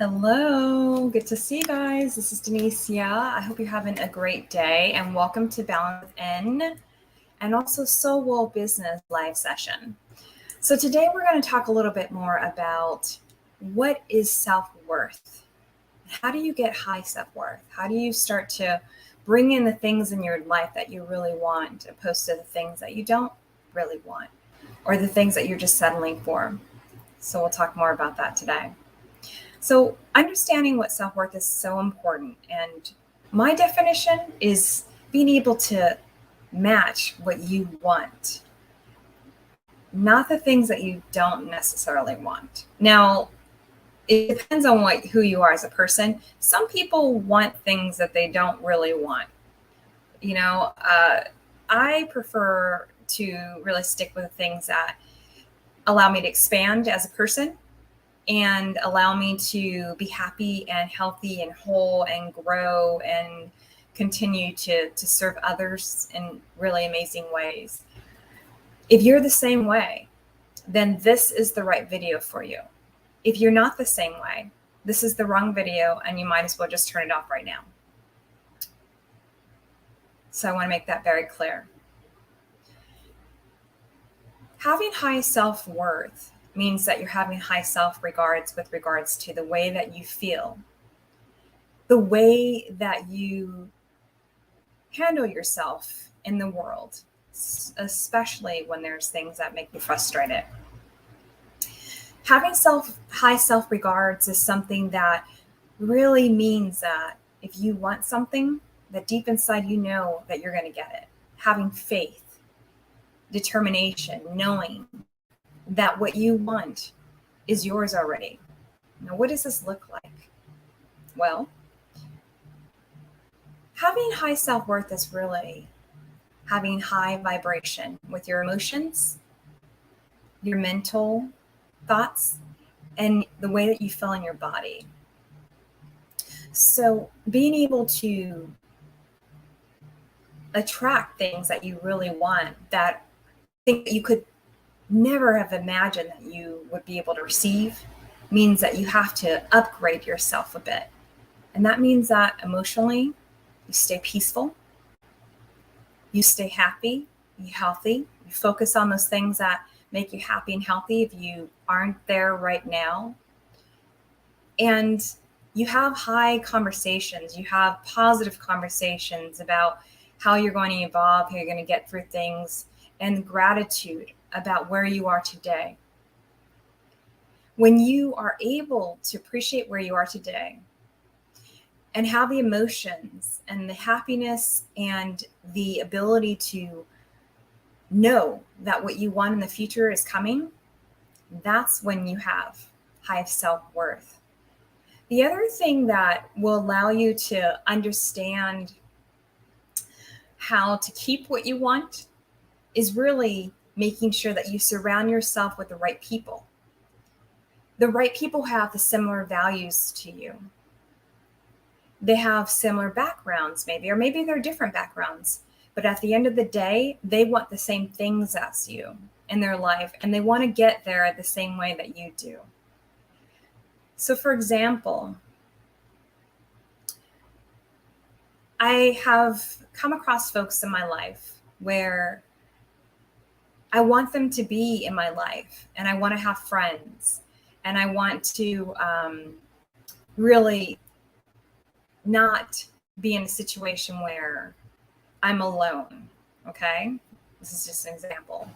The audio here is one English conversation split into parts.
Hello, good to see you guys. This is Denicia. I hope you're having a great day and welcome to Balance Within and also Soul World Business live session. So today we're going to talk a little bit more about what is self-worth. How do you get high self-worth? How do you start to bring in the things in your life that you really want opposed to the things that you don't really want or the things that you're just settling for? So we'll talk more about that today. So understanding what self-worth is so important. And my definition is being able to match what you want, not the things that you don't necessarily want. Now, it depends on who you are as a person. Some people want things that they don't really want. I prefer to really stick with things that allow me to expand as a person and allow me to be happy and healthy and whole and grow and continue to serve others in really amazing ways. If you're the same way, then this is the right video for you. If you're not the same way, this is the wrong video and you might as well just turn it off right now. So I want to make that very clear. Having high self-worth means that you're having high self-regards with regards to the way that you feel, the way that you handle yourself in the world, especially when there's things that make you frustrated. Having high self-regards is something that really means that if you want something, that deep inside you know that you're going to get it. Having faith, determination, knowing that what you want is yours already. Now, what does this look like? Well, having high self-worth is really having high vibration with your emotions, your mental thoughts, and the way that you feel in your body. So being able to attract things that you really want, that think that you could never have imagined that you would be able to receive, means that you have to upgrade yourself a bit. And that means that emotionally, you stay peaceful, you stay happy, you healthy, you focus on those things that make you happy and healthy if you aren't there right now. And you have high conversations, you have positive conversations about how you're going to evolve, how you're going to get through things, and gratitude about where you are today. When you are able to appreciate where you are today and have the emotions and the happiness and the ability to know that what you want in the future is coming, that's when you have high self-worth. The other thing that will allow you to understand how to keep what you want is really making sure that you surround yourself with the right people. The right people have the similar values to you. They have similar backgrounds maybe, or maybe they're different backgrounds. But at the end of the day, they want the same things as you in their life, and they want to get there the same way that you do. So for example, I have come across folks in my life where I want them to be in my life and I want to have friends and I want to really not be in a situation where I'm alone. Okay. This is just an example.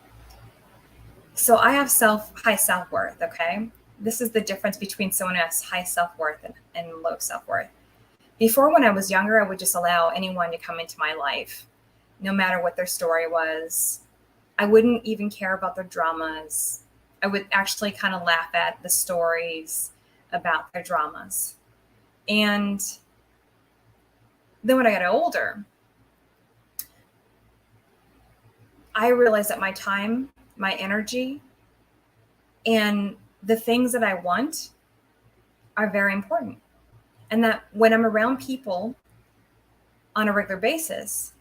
So I have high self-worth. Okay. This is the difference between someone who has high self-worth and low self-worth. Before, when I was younger, I would just allow anyone to come into my life, no matter what their story was. I wouldn't even care about their dramas. I would actually kind of laugh at the stories about their dramas. And then when I got older, I realized that my time, my energy, and the things that I want are very important. And that when I'm around people on a regular basis,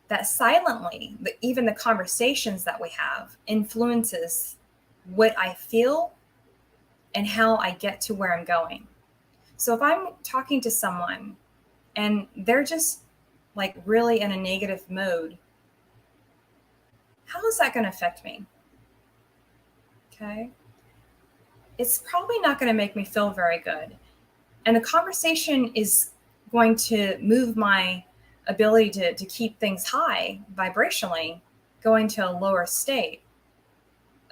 that silently, even the conversations that we have influences what I feel and how I get to where I'm going. So if I'm talking to someone and they're just like really in a negative mode, how is that going to affect me? Okay. It's probably not going to make me feel very good. And the conversation is going to move my ability to keep things high vibrationally, going to a lower state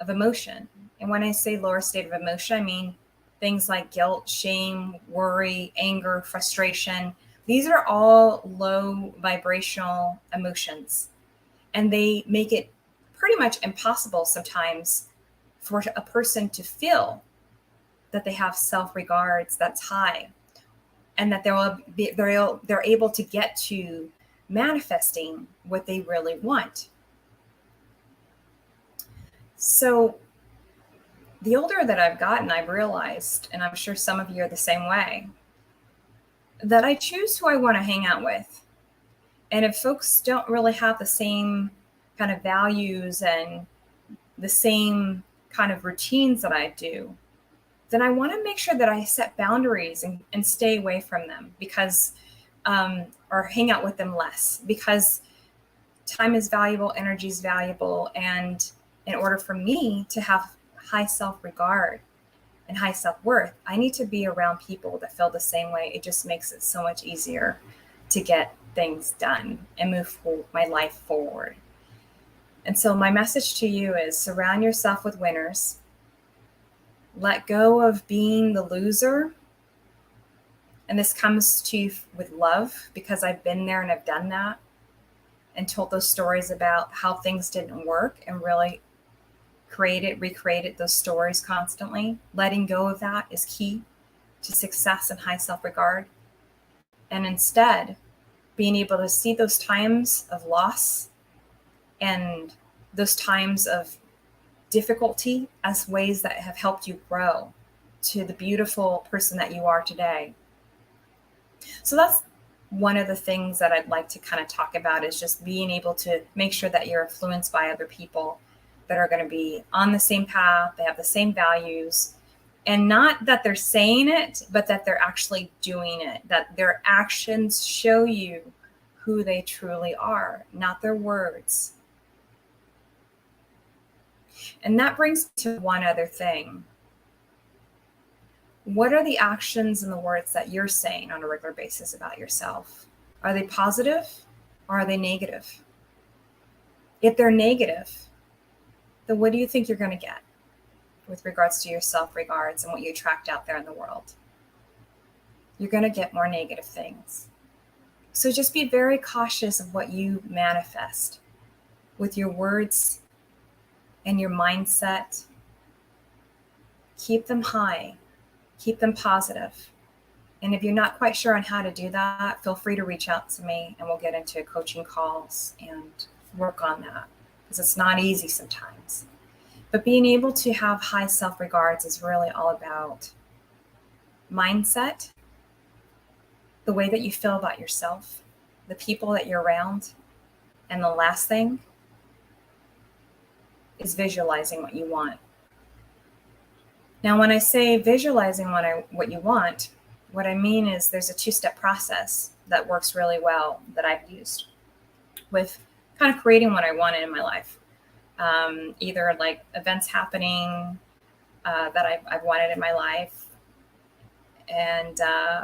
of emotion. And when I say lower state of emotion, I mean things like guilt, shame, worry, anger, frustration. These are all low vibrational emotions, and they make it pretty much impossible sometimes for a person to feel that they have self-regards that's high, and that they're able to get to manifesting what they really want. So the older that I've gotten, I've realized, and I'm sure some of you are the same way, that I choose who I want to hang out with. And if folks don't really have the same kind of values and the same kind of routines that I do, then I want to make sure that I set boundaries and stay away from them, because, or hang out with them less, because time is valuable, energy is valuable. And in order for me to have high self-regard and high self-worth, I need to be around people that feel the same way. It just makes it so much easier to get things done and move my life forward. And so my message to you is surround yourself with winners. Let go of being the loser. And this comes to you with love, because I've been there and I've done that and told those stories about how things didn't work, and really recreated those stories constantly. Letting go of that is key to success and high self-regard. And instead, being able to see those times of loss and those times of difficulty as ways that have helped you grow to the beautiful person that you are today. So that's one of the things that I'd like to kind of talk about, is just being able to make sure that you're influenced by other people that are going to be on the same path, they have the same values, and not that they're saying it, but that they're actually doing it, that their actions show you who they truly are, not their words. And that brings me to one other thing. What are the actions and the words that you're saying on a regular basis about yourself? Are they positive or are they negative? If they're negative, then what do you think you're going to get with regards to your self-regards and what you attract out there in the world? You're going to get more negative things. So just be very cautious of what you manifest with your words and your mindset. Keep them high. Keep them positive. And if you're not quite sure on how to do that, feel free to reach out to me and we'll get into coaching calls and work on that, because it's not easy sometimes. But being able to have high self-regards is really all about mindset, the way that you feel about yourself, the people that you're around. And the last thing is visualizing what you want. Now, when I say visualizing what you want, what I mean is there's a 2-step process that works really well that I've used with kind of creating what I wanted in my life. Either like events happening that I've wanted in my life, and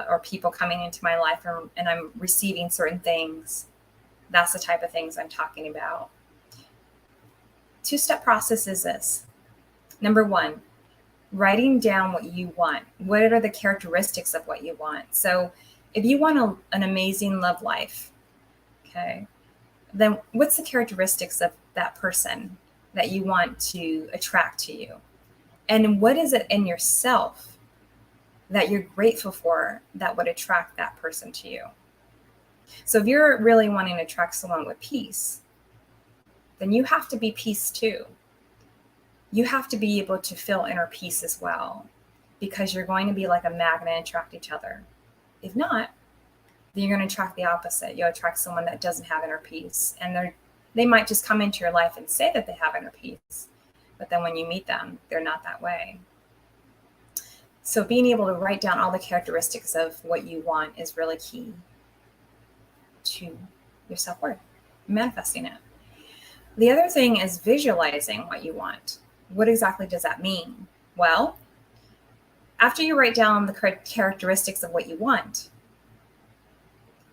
or people coming into my life, and I'm receiving certain things. That's the type of things I'm talking about. 2-step process is this. Number 1, writing down what you want. What are the characteristics of what you want? So if you want an amazing love life, okay, then what's the characteristics of that person that you want to attract to you? And what is it in yourself that you're grateful for that would attract that person to you? So if you're really wanting to attract someone with peace, then you have to be peace too. You have to be able to feel inner peace as well, because you're going to be like a magnet and attract each other. If not, then you're going to attract the opposite. You'll attract someone that doesn't have inner peace, and they might just come into your life and say that they have inner peace, but then when you meet them, they're not that way. So being able to write down all the characteristics of what you want is really key to your self-worth, manifesting it. The other thing is visualizing what you want. What exactly does that mean? Well, after you write down the characteristics of what you want,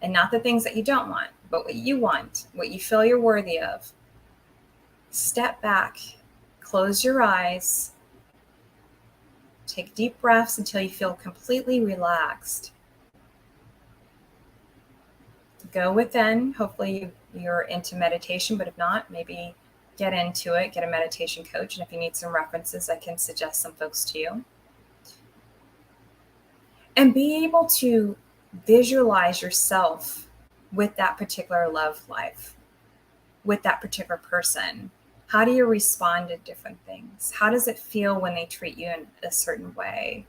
and not the things that you don't want, but what you want, what you feel you're worthy of, step back, close your eyes, take deep breaths until you feel completely relaxed. Go within. Hopefully you're into meditation, but if not, maybe get into it, get a meditation coach. And if you need some references, I can suggest some folks to you. And be able to visualize yourself with that particular love life, with that particular person. How do you respond to different things? How does it feel when they treat you in a certain way?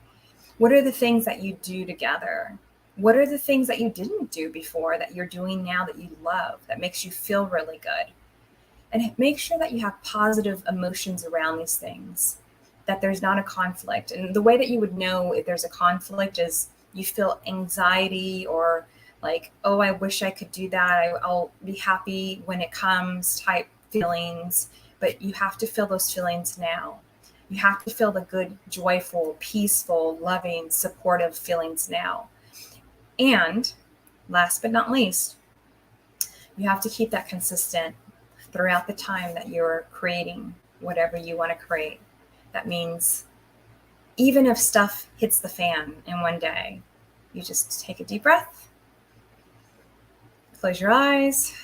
What are the things that you do together? What are the things that you didn't do before that you're doing now that you love, that makes you feel really good? And make sure that you have positive emotions around these things, that there's not a conflict. And the way that you would know if there's a conflict is you feel anxiety or like, oh, I wish I could do that. I'll be happy when it comes type feelings. But you have to feel those feelings now. You have to feel the good, joyful, peaceful, loving, supportive feelings now. And last but not least, you have to keep that consistent throughout the time that you're creating whatever you want to create. That means even if stuff hits the fan in one day, you just take a deep breath, close your eyes,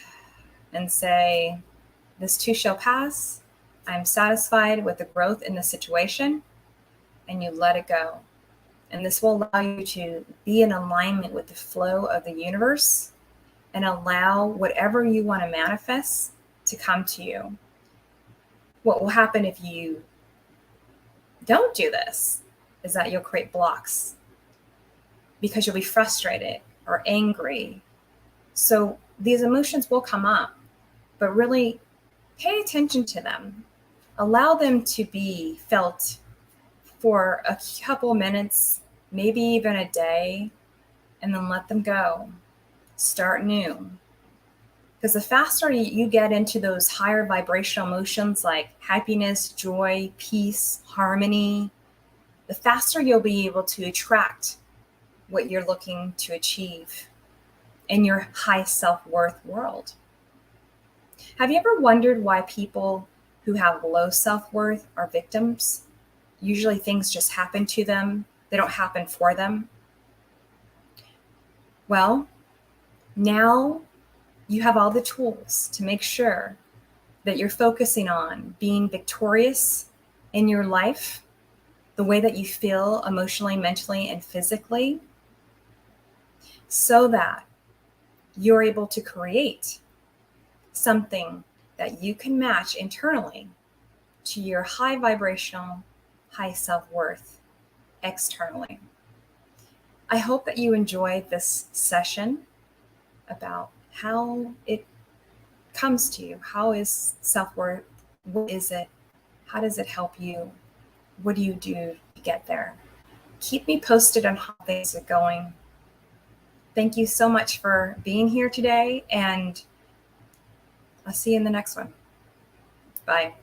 and say, this too shall pass. I'm satisfied with the growth in the situation, and you let it go. And this will allow you to be in alignment with the flow of the universe and allow whatever you want to manifest to come to you. What will happen if you don't do this is that you'll create blocks because you'll be frustrated or angry. So these emotions will come up, but really pay attention to them. Allow them to be felt for a couple minutes, maybe even a day, and then let them go. Start new. Because the faster you get into those higher vibrational emotions like happiness, joy, peace, harmony, the faster you'll be able to attract what you're looking to achieve in your high self-worth world. Have you ever wondered why people who have low self-worth are victims? Usually things just happen to them. They don't happen for them. Well, now you have all the tools to make sure that you're focusing on being victorious in your life, the way that you feel emotionally, mentally, and physically, so that you're able to create something that you can match internally to your high vibrational, high self-worth externally. I hope that you enjoyed this session about how it comes to you. How is self-worth? What is it? How does it help you? What do you do to get there? Keep me posted on how things are going. Thank you so much for being here today, and I'll see you in the next one. Bye.